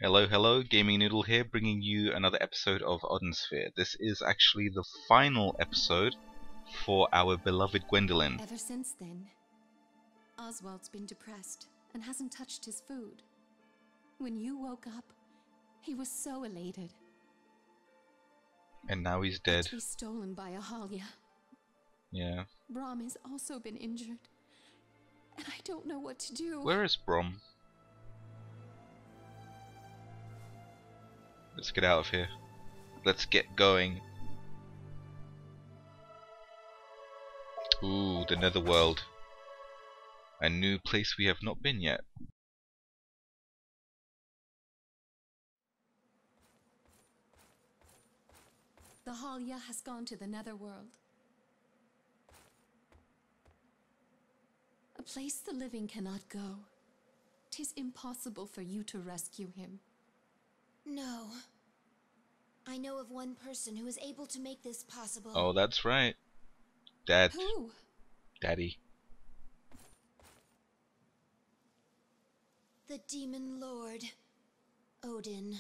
Hello, hello, Gaming Noodle here, bringing you another episode of Odin Sphere. This is actually the final episode for our beloved Gwendolyn. Ever since then, Oswald's been depressed and hasn't touched his food. When you woke up, he was so elated. And now he's dead. To be stolen by Ahalia. Yeah. Brom has also been injured, and I don't know what to do. Where is Brom? Let's get out of here. Let's get going. Ooh, the netherworld. A new place we have not been yet. The Ahalia has gone to the netherworld. A place the living cannot go. 'Tis impossible for you to rescue him. No. I know of one person who is able to make this possible. Oh, that's right. Dad. Who? Daddy. The Demon Lord, Odin.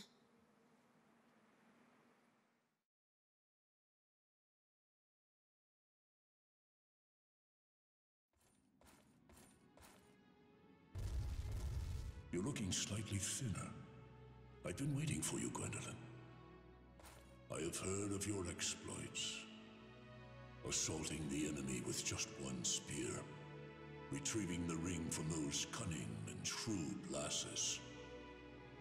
You're looking slightly thinner. I've been waiting for you, Gwendolyn. I have heard of your exploits. Assaulting the enemy with just one spear. Retrieving the ring from those cunning and shrewd lasses.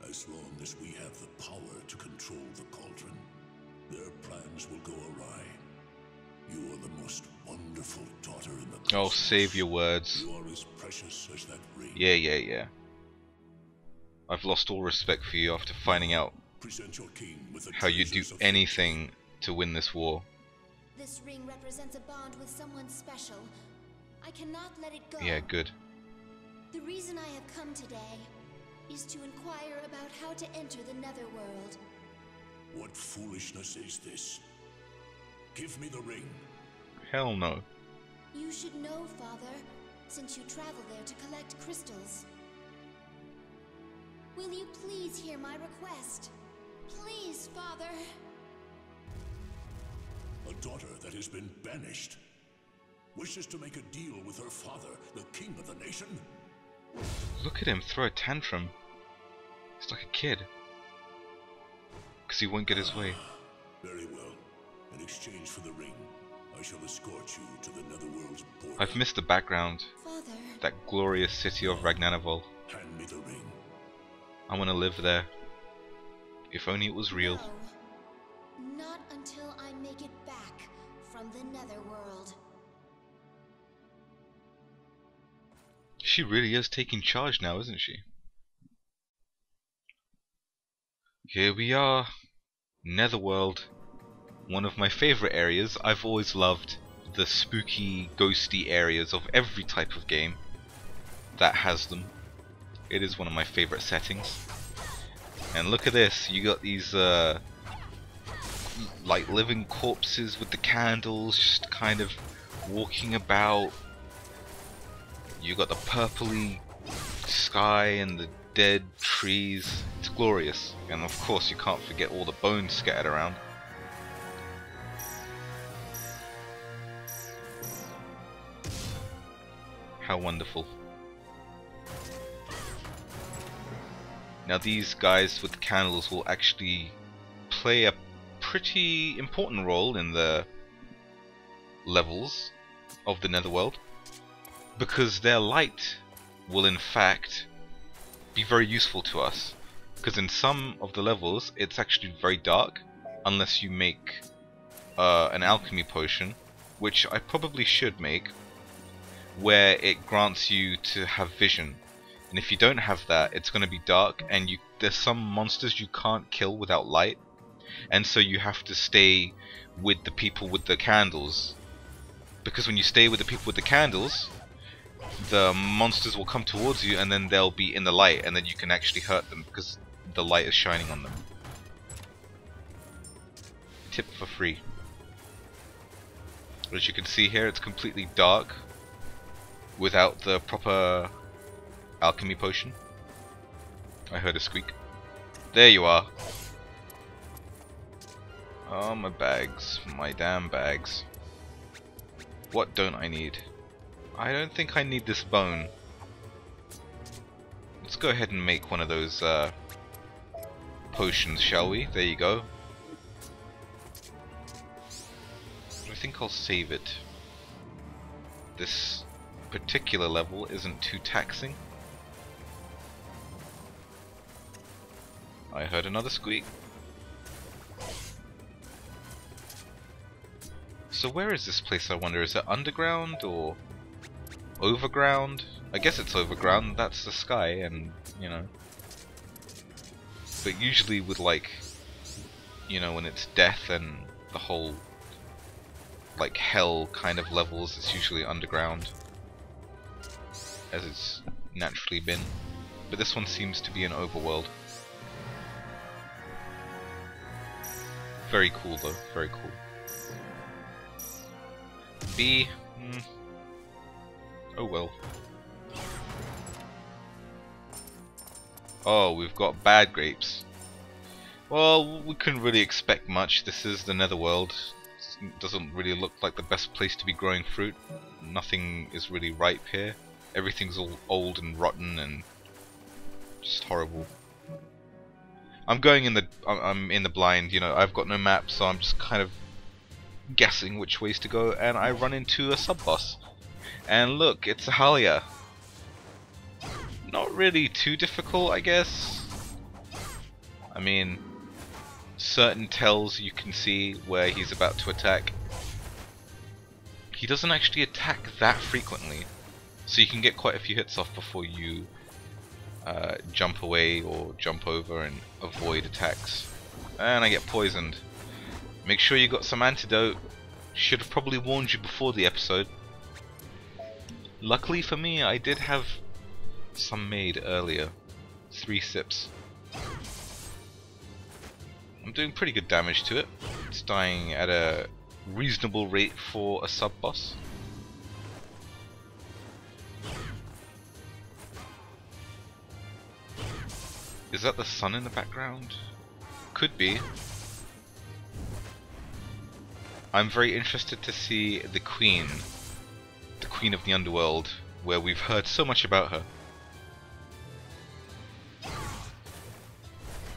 As long as we have the power to control the cauldron, their plans will go awry. You are the most wonderful daughter in the cosmos. Oh, save your words. You are as precious as that ring. Yeah. I've lost all respect for you after finding out Present your king with the how you do treasures of anything to win this war. This ring represents a bond with someone special. I cannot let it go. Yeah, good. The reason I have come today is to inquire about how to enter the netherworld. What foolishness is this? Give me the ring. Hell no. You should know, Father, since you travel there to collect crystals. Will you please hear my request? Please, Father. A daughter that has been banished wishes to make a deal with her father, the king of the nation? Look at him throw a tantrum. He's like a kid. Because he won't get his way. Very well. In exchange for the ring, I shall escort you to the netherworld's border. I've missed the background. Father. That glorious city of Ragnarvol. Hand me the ring. I want to live there. If only it was real. No, not until I make it back from the netherworld. She really is taking charge now, isn't she? Here we are. Netherworld. One of my favorite areas. I've always loved the spooky, ghosty areas of every type of game that has them. It is one of my favorite settings. And look at this, you got these like living corpses with the candles just kind of walking about. You got the purpley sky and the dead trees. It's glorious. And of course you can't forget all the bones scattered around. How wonderful. Now these guys with the candles will actually play a pretty important role in the levels of the netherworld, because their light will in fact be very useful to us, because in some of the levels it's actually very dark unless you make an alchemy potion, which I probably should make, where it grants you to have vision. And if you don't have that, it's going to be dark, and there's some monsters you can't kill without light, and so you have to stay with the people with the candles, because when you stay with the people with the candles, the monsters will come towards you and then they'll be in the light, and then you can actually hurt them because the light is shining on them. Tip for free. As you can see here, it's completely dark without the proper alchemy potion. I heard a squeak. There you are. Oh, my bags. My damn bags. What don't I need? I don't think I need this bone. Let's go ahead and make one of those potions, shall we? There you go. I think I'll save it. This particular level isn't too taxing. I heard another squeak. So where is this place, I wonder? Is it underground or overground? I guess it's overground, that's the sky, and, you know. But usually with, like, you know, when it's death and the whole, like, hell kind of levels, it's usually underground, as it's naturally been. But this one seems to be an overworld. Very cool though, very cool. B, oh well. Oh, we've got bad grapes. Well, we couldn't really expect much. This is the netherworld. It doesn't really look like the best place to be growing fruit. Nothing is really ripe here. Everything's all old and rotten and just horrible. I'm in the blind, you know, I've got no map, so I'm just kind of guessing which ways to go, and I run into a sub-boss. And look, it's a Halia. Not really too difficult, I guess. I mean, certain tells you can see where he's about to attack. He doesn't actually attack that frequently, so you can get quite a few hits off before you jump away or jump over and avoid attacks. And I get poisoned. Make sure you got some antidote. Should have probably warned you before the episode. Luckily for me, I did have some made earlier. 3 sips. I'm doing pretty good damage to it. It's dying at a reasonable rate for a sub-boss. Is that the sun in the background? Could be. I'm very interested to see the Queen of the Underworld, where we've heard so much about her.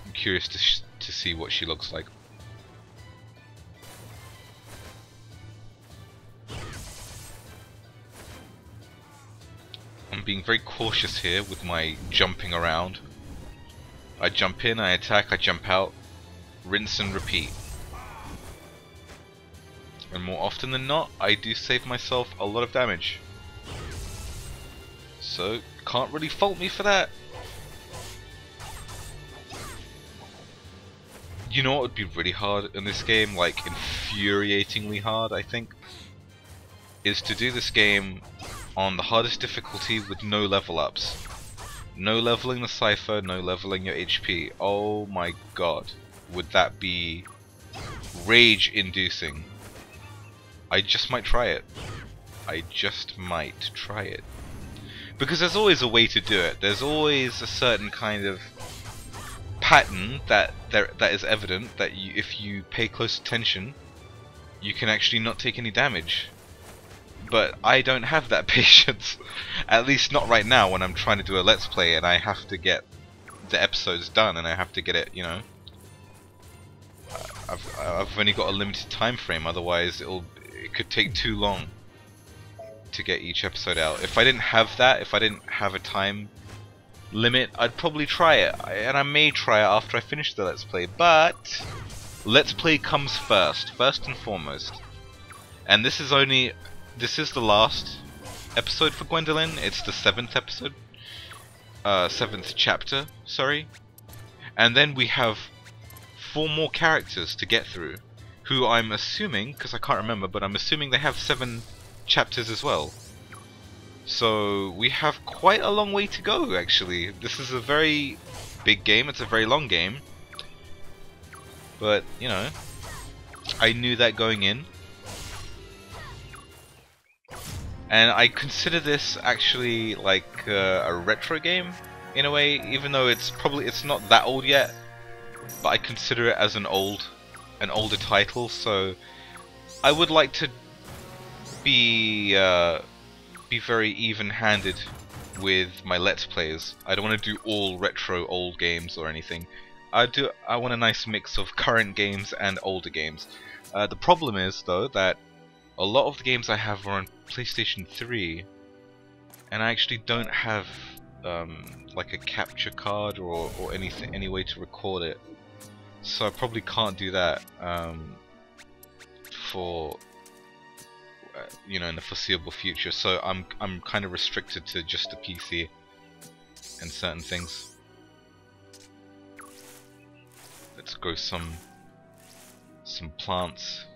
I'm curious to see what she looks like. I'm being very cautious here with my jumping around. I jump in, I attack, I jump out, rinse and repeat. And more often than not, I do save myself a lot of damage. So, can't really fault me for that. You know what would be really hard in this game, like infuriatingly hard, I think, is to do this game on the hardest difficulty with no level ups. No leveling the cipher, no leveling your HP. Oh my god, would that be rage inducing. I just might try it. I just might try it. Because there's always a way to do it. There's always a certain kind of pattern that is evident that if you pay close attention, you can actually not take any damage. But I don't have that patience. At least not right now when I'm trying to do a let's play and I have to get the episodes done and I have to get it, you know. I've only got a limited time frame, otherwise it could take too long to get each episode out. If I didn't have that, if I didn't have a time limit, I'd probably try it. And I may try it after I finish the let's play, but let's play comes first and foremost. And this is the last episode for Gwendolyn. It's the 7th episode. 7th chapter, sorry. And then we have 4 more characters to get through, who I'm assuming, because I can't remember, but I'm assuming they have 7 chapters as well. So we have quite a long way to go, actually. This is a very big game, it's a very long game. But, you know, I knew that going in. And I consider this actually like a retro game, in a way, even though it's not that old yet. but I consider it as an older title, so I would like to be very even-handed with my Let's Plays. I don't want to do all retro old games or anything. I want a nice mix of current games and older games. The problem is though that a lot of the games I have are on PlayStation 3, and I actually don't have like a capture card or any way to record it. So I probably can't do that for you know, in the foreseeable future. So I'm kind of restricted to just the PC and certain things. Let's grow some plants.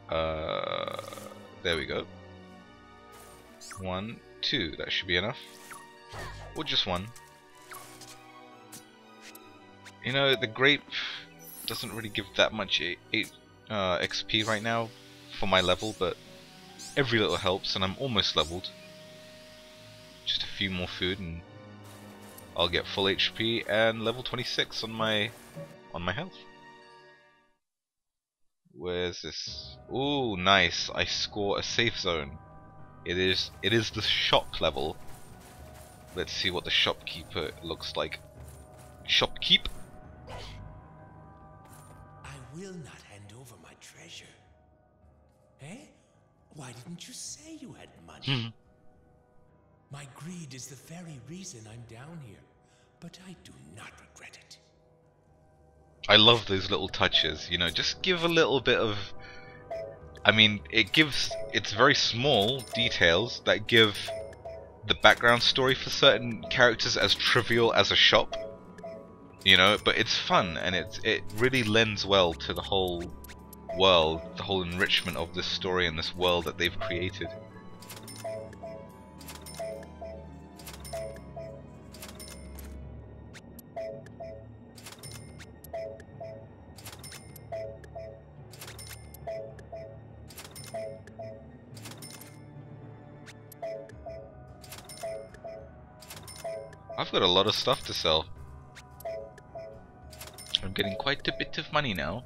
There we go. 1, 2. That should be enough. Or just 1. You know, the grape doesn't really give that much XP right now for my level, but every little helps, and I'm almost leveled. Just a few more food and I'll get full HP and level 26 on my health. Where's this? Ooh, nice. I score a safe zone. It is the shop level. Let's see what the shopkeeper looks like. Shopkeep. I will not hand over my treasure. Eh? Why didn't you say you had money? My greed is the very reason I'm down here, but I do not regret it. I love those little touches, you know, just give a little bit of... I mean, it's very small details that give the background story for certain characters as trivial as a shop. You know, but it's fun, and it really lends well to the whole world, the whole enrichment of this story and this world that they've created. I've got a lot of stuff to sell. I'm getting quite a bit of money now.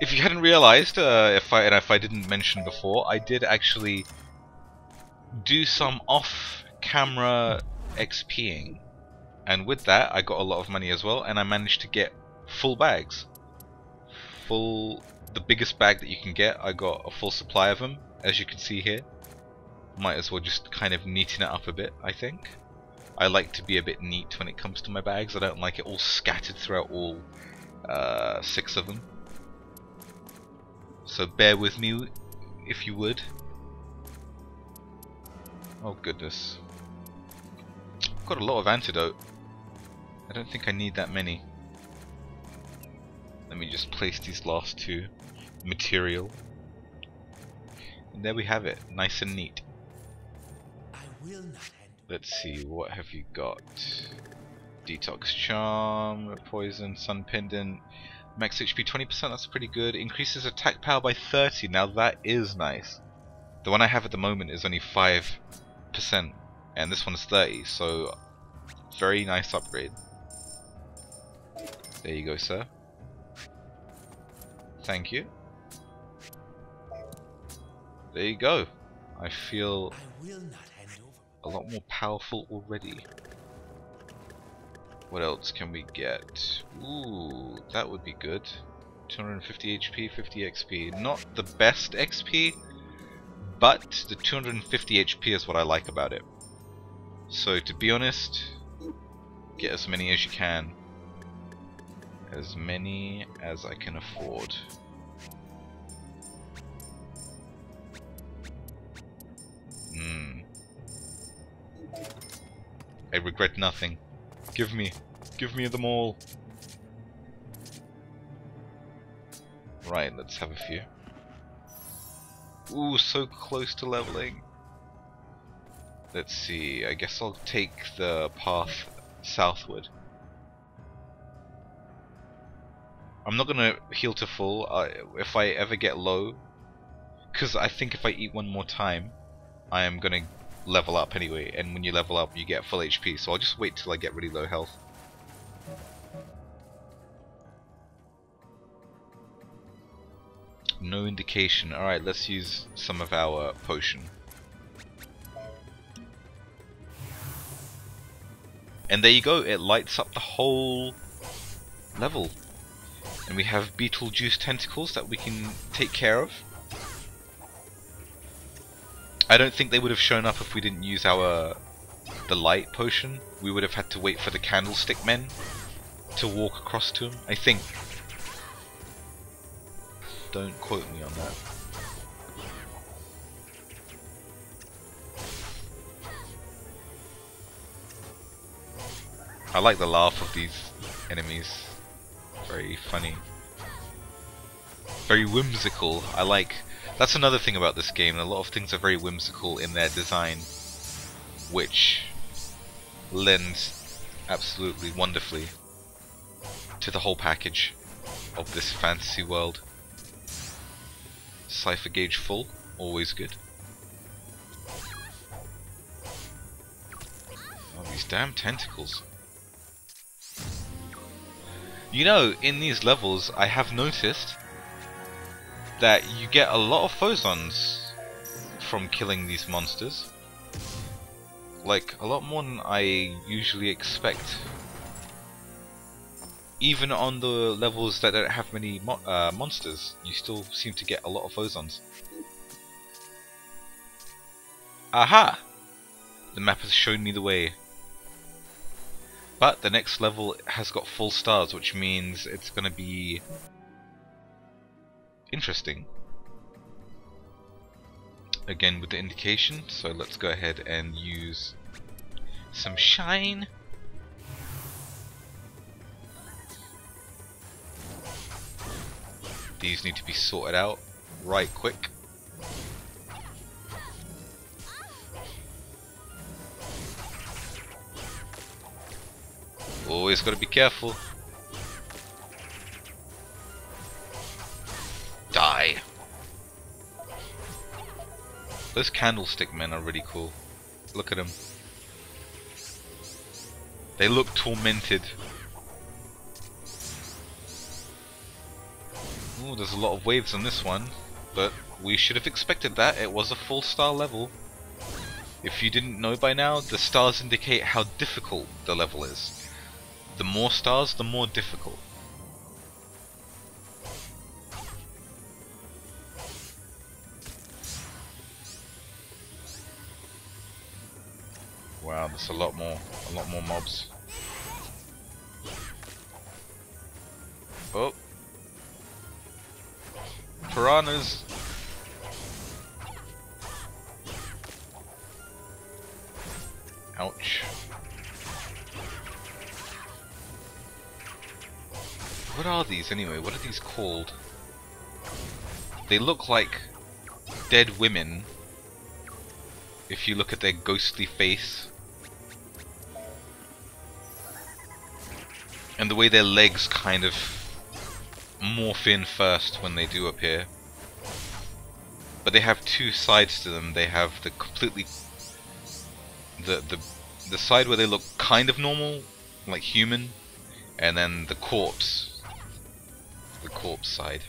If you hadn't realized, if I didn't mention before, I did actually do some off-camera XPing, and with that I got a lot of money as well, and I managed to get full bags. The biggest bag that you can get, I got a full supply of them, as you can see here. Might as well just kind of neaten it up a bit, I think. I like to be a bit neat when it comes to my bags. I don't like it all scattered throughout all 6 of them. So bear with me if you would. Oh goodness. I've got a lot of antidote. I don't think I need that many. Let me just place these last 2. Material. And there we have it. Nice and neat. I will not. Let's see, what have you got? Detox Charm, Poison, Sun Pendant, Max HP 20%, that's pretty good. Increases attack power by 30, now that is nice. The one I have at the moment is only 5%, and this one's 30, so very nice upgrade. There you go, sir. Thank you. There you go. I feel a lot more powerful already. What else can we get? Ooh, that would be good. 250 HP, 50 XP. Not the best XP, but the 250 HP is what I like about it. So to be honest, get as many as you can. As many as I can afford. I regret nothing. Give me them all. Right, let's have a few. Ooh, so close to leveling. Let's see, I guess I'll take the path southward. I'm not gonna heal to full if I ever get low, because I think if I eat one more time, I am gonna level up anyway, and when you level up you get full HP, so I'll just wait till I get really low health. No indication. Alright, let's use some of our potion. And there you go, it lights up the whole level. And we have Beetlejuice tentacles that we can take care of. I don't think they would have shown up if we didn't use the light potion. We would have had to wait for the candlestick men to walk across to him, I think. Don't quote me on that. I like the laugh of these enemies. Very funny. Very whimsical. That's another thing about this game. A lot of things are very whimsical in their design, which lends absolutely wonderfully to the whole package of this fantasy world. Cipher gauge full, always good. Oh, these damn tentacles. You know, in these levels, I have noticed that you get a lot of phosons from killing these monsters. Like, a lot more than I usually expect. Even on the levels that don't have many monsters, you still seem to get a lot of phosons. Aha! The map has shown me the way. But the next level has got full stars, which means it's gonna be interesting. Again with the indication, so let's go ahead and use some shine. These need to be sorted out right quick. Always gotta be careful. Die. Those candlestick men are really cool. Look at them. They look tormented. Ooh, there's a lot of waves on this one, but we should have expected that. It was a full star level. If you didn't know by now, the stars indicate how difficult the level is. The more stars, the more difficult. Wow, there's a lot more mobs. Oh. Piranhas. Ouch. What are these anyway? What are these called? They look like dead women if you look at their ghostly face. And the way their legs kind of morph in first when they do appear. But they have two sides to them. They have the completely the side where they look kind of normal, like human, and then the corpse side.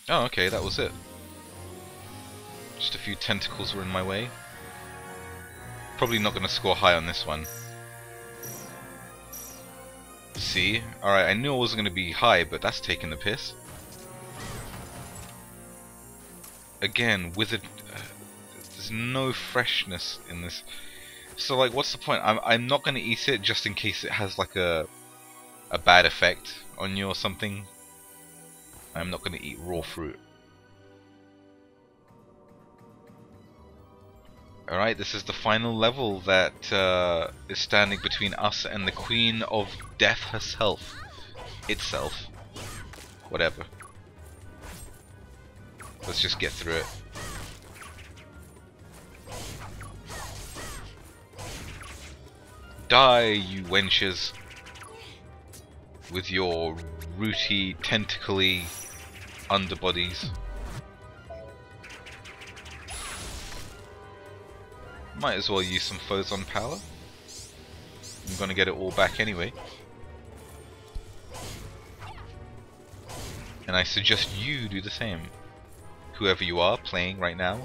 Oh, okay, that was it. Just a few tentacles were in my way. Probably not going to score high on this one. See? Alright, I knew I wasn't going to be high, but that's taking the piss. Again, withered. There's no freshness in this. So, like, what's the point? I'm not going to eat it just in case it has, like, a bad effect on you or something. I'm not going to eat raw fruit. Alright, this is the final level that is standing between us and the Queen of Death herself. Itself. Whatever. Let's just get through it. Die, you wenches. With your rooty, tentacly underbodies. Might as well use some Photon power. I'm gonna get it all back anyway. And I suggest you do the same. Whoever you are playing right now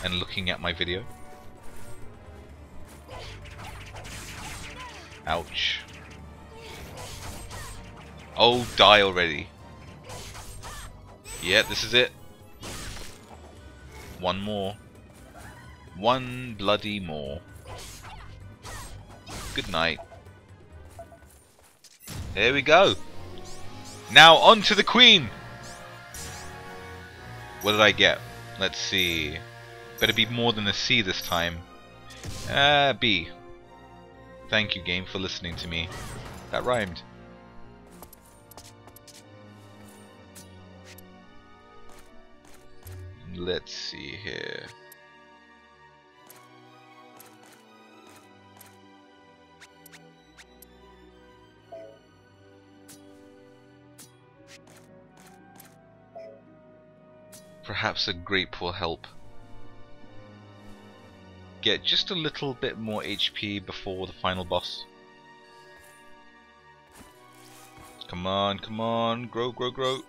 and looking at my video. Ouch. Oh, die already. Yeah, this is it. One more. One bloody more. Good night. There we go. Now on to the Queen. What did I get? Let's see. Better be more than a C this time. B. Thank you, game, for listening to me. That rhymed. Let's see here. Perhaps a grape will help. Get just a little bit more HP before the final boss. Come on, come on, grow, grow, grow.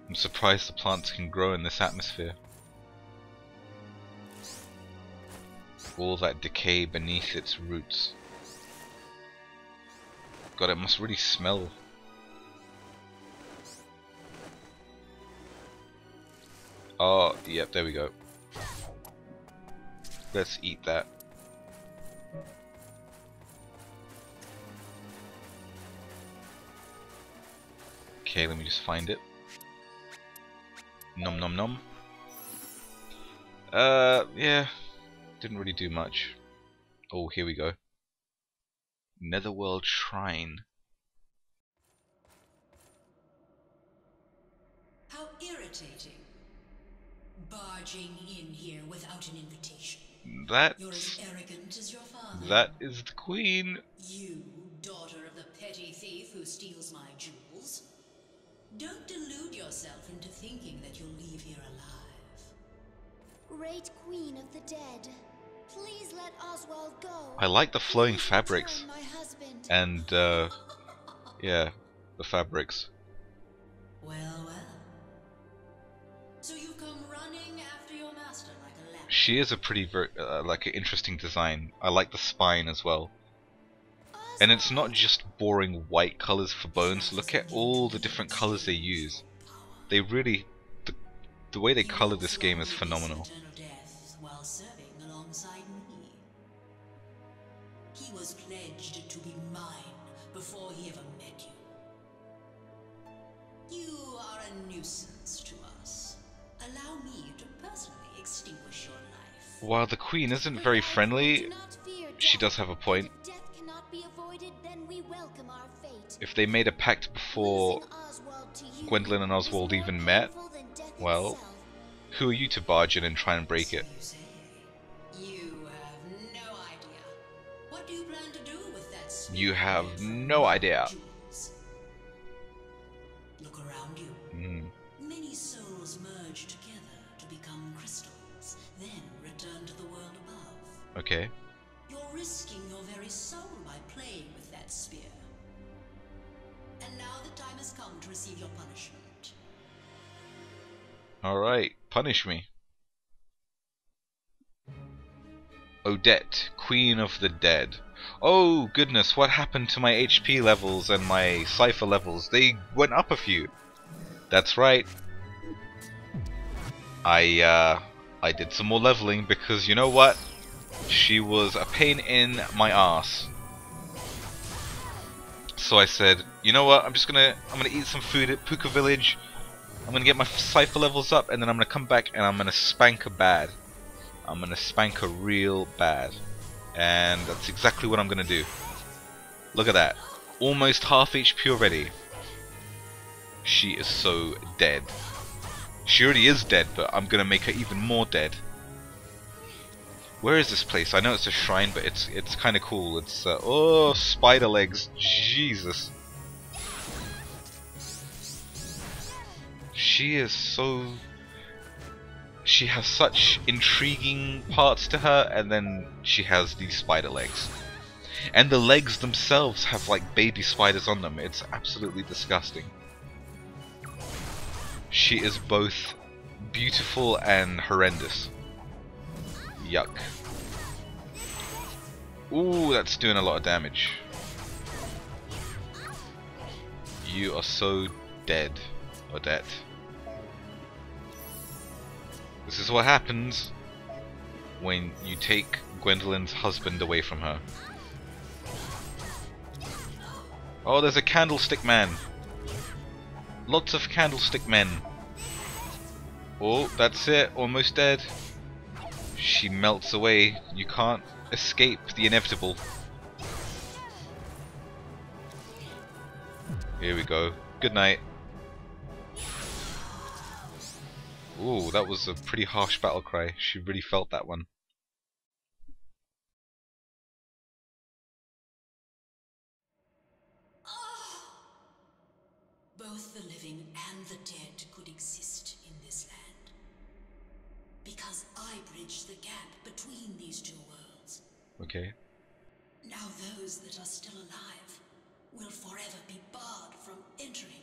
I'm surprised the plants can grow in this atmosphere. All that decay beneath its roots. God, it must really smell. Oh, yep, there we go. Let's eat that. Okay, let me just find it. Nom nom nom. Yeah, didn't really do much. Oh, here we go. Netherworld Shrine. How irritating. Barging in here without an invitation. You're as arrogant as your father. That is the Queen. You, daughter of the petty thief who steals my jewels. Don't delude yourself into thinking that you'll leave here alive. Great Queen of the Dead, please let Oswald go. I like the flowing Please fabrics. return my husband. And, yeah, the fabrics. Well, well. So you've come running after your master like a lamb. She is a pretty, like, an interesting design. I like the spine as well. And it's not just boring white colors for bones. Look at all the different colors they use. They really, the way they color this game is phenomenal. Eternal death while serving alongside me. He was pledged to be mine before he ever met you. You are a nuisance to us. Allow me to personally extinguish your life. While the Queen isn't very friendly, Do not fear she death. does have a point. If death cannot be avoided, then we welcome our fate. If they made a pact before Losing Oswald to you Gwendolyn and is Oswald more even met, painful than death well, itself. who are you to barge in and try and break it? You say. You have no idea. What do you plan to do with that spear? You have no idea. Jewels? Look around you. Many souls merge together to become crystals, then return to the world above. Okay. You're risking your very soul by playing with that spear. And now the time has come to receive your punishment. Alright, punish me. Odette, Queen of the Dead. Oh goodness, what happened to my HP levels and my cipher levels? They went up a few. That's right. I did some more leveling because you know what? She was a pain in my ass. So I said, you know what? I'm gonna eat some food at Puka Village. I'm gonna get my cipher levels up, and then I'm gonna come back and I'm gonna spank her bad. I'm gonna spank her real bad, and that's exactly what I'm gonna do. Look at that, almost half HP already. She is so dead. She already is dead, but I'm gonna make her even more dead. Where is this place? I know it's a shrine, but it's kind of cool. It's oh, spider legs, Jesus. She is so she has such intriguing parts to her, and then she has these spider legs. And the legs themselves have like baby spiders on them. It's absolutely disgusting. She is both beautiful and horrendous. Yuck. Ooh, that's doing a lot of damage. You are so dead, Odette. This is what happens when you take Gwendolyn's husband away from her. Oh, there's a candlestick man. Lots of candlestick men. Oh, that's it. Almost dead. She melts away. You can't escape the inevitable. Here we go. Good night. Ooh, that was a pretty harsh battle cry. She really felt that one. Both the living and the dead could exist in this land. Because I bridged the gap between these two worlds. Okay. Now those that are still alive will forever be barred from entering.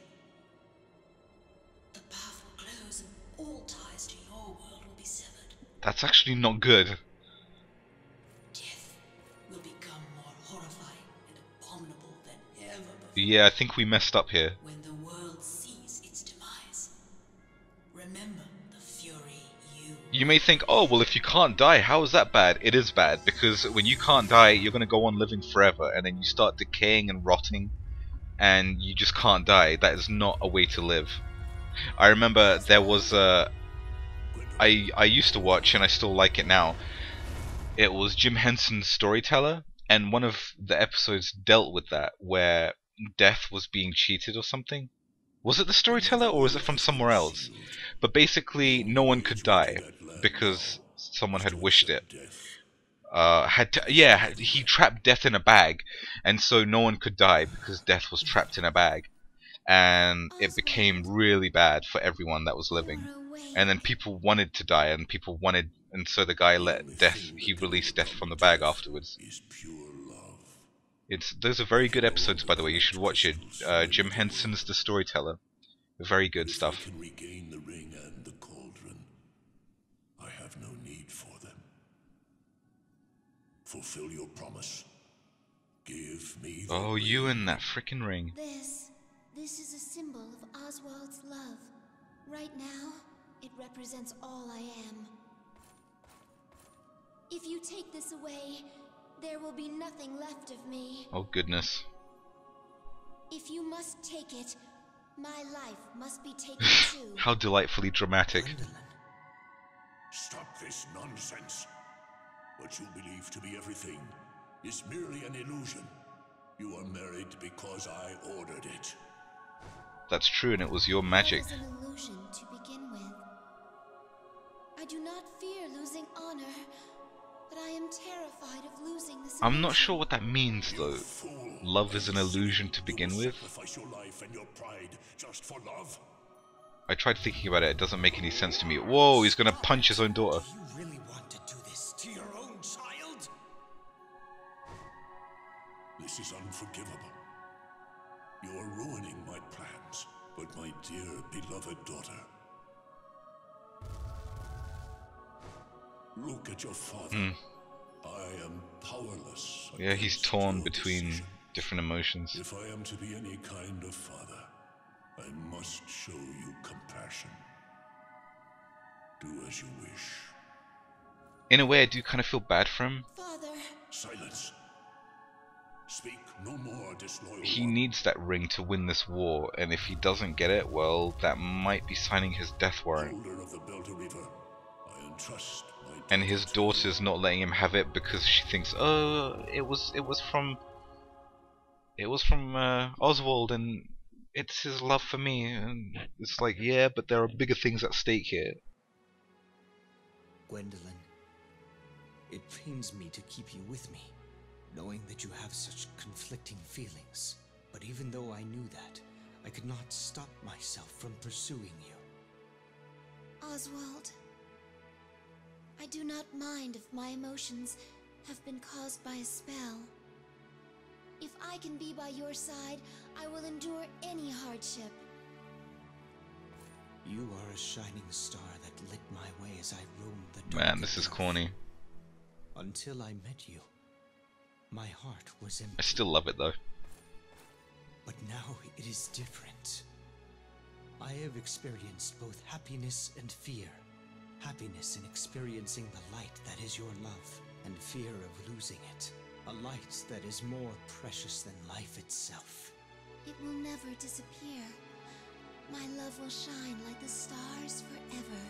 The path will close and all ties to your world will be severed. That's actually not good. Death will become more horrifying and abominable than ever before. Yeah, I think we messed up here. When the world sees its demise, remember the fury you... You may think, oh, well, if you can't die, how is that bad? It is bad, because when you can't die, you're going to go on living forever, and then you start decaying and rotting, and you just can't die. That is not a way to live. I remember there was a... I used to watch, and I still like it now. It was Jim Henson's Storyteller, and one of the episodes dealt with that, where death was being cheated or something. Was it the Storyteller, or was it from somewhere else? But basically, no one could die because someone had wished it. He trapped death in a bag, and so no one could die because death was trapped in a bag. And it became really bad for everyone that was living. And then people wanted to die, and so the guy he released death from the bag afterwards. Those are very good episodes, by the way. You should watch it. Jim Henson's The Storyteller. Very good stuff. If I can regain the ring and the cauldron, I have no need for them. Fulfill your promise. Give me the Oh, you and that frickin' ring. This is a symbol of Oswald's love. Right now, it represents all I am. If you take this away, there will be nothing left of me. Oh, goodness. If you must take it, my life must be taken too. How delightfully dramatic. Gwendolyn. Stop this nonsense. What you believe to be everything is merely an illusion. You are married because I ordered it. That's true, and it was your magic. It was an illusion to begin with. I do not fear losing honor, but I am terrified of losing this. I'm not sure what that means, though. Fool. Love is an illusion to begin with. Sacrifice your life and your pride just for love. I tried thinking about it, it doesn't make any sense to me. Whoa, he's gonna punch his own daughter. You really want to do this to your own child? This is unforgivable. You are ruining my plans, but my dear beloved daughter. Look at your father. I am powerless. Yeah, he's against torn your between decision. different emotions. If I am to be any kind of father, I must show you compassion. Do as you wish. In a way, I do kind of feel bad for him. Father, Silence. Speak no more, disloyal He one. needs that ring to win this war, and if he doesn't get it, well, that might be signing his death warrant. Holder of the Belter River, I entrust my And his daughter to daughter's not letting him have it because she thinks, oh, it was from Oswald, and it's his love for me. And it's like, yeah, but there are bigger things at stake here. Gwendolyn, it pains me to keep you with me, knowing that you have such conflicting feelings. But even though I knew that, I could not stop myself from pursuing you. Oswald, I do not mind if my emotions have been caused by a spell. If I can be by your side, I will endure any hardship. You are a shining star that lit my way as I roamed the dark. Man, this is corny. Until I met you, my heart was empty. I still love it though. But now it is different. I have experienced both happiness and fear. Happiness in experiencing the light that is your love, and fear of losing it. A light that is more precious than life itself. It will never disappear. My love will shine like the stars forever.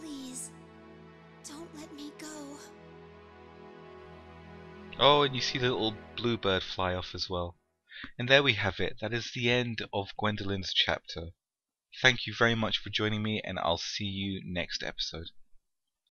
Please, don't let me go. Oh, and you see the little bluebird fly off as well. And there we have it. That is the end of Gwendolyn's chapter. Thank you very much for joining me, and I'll see you next episode.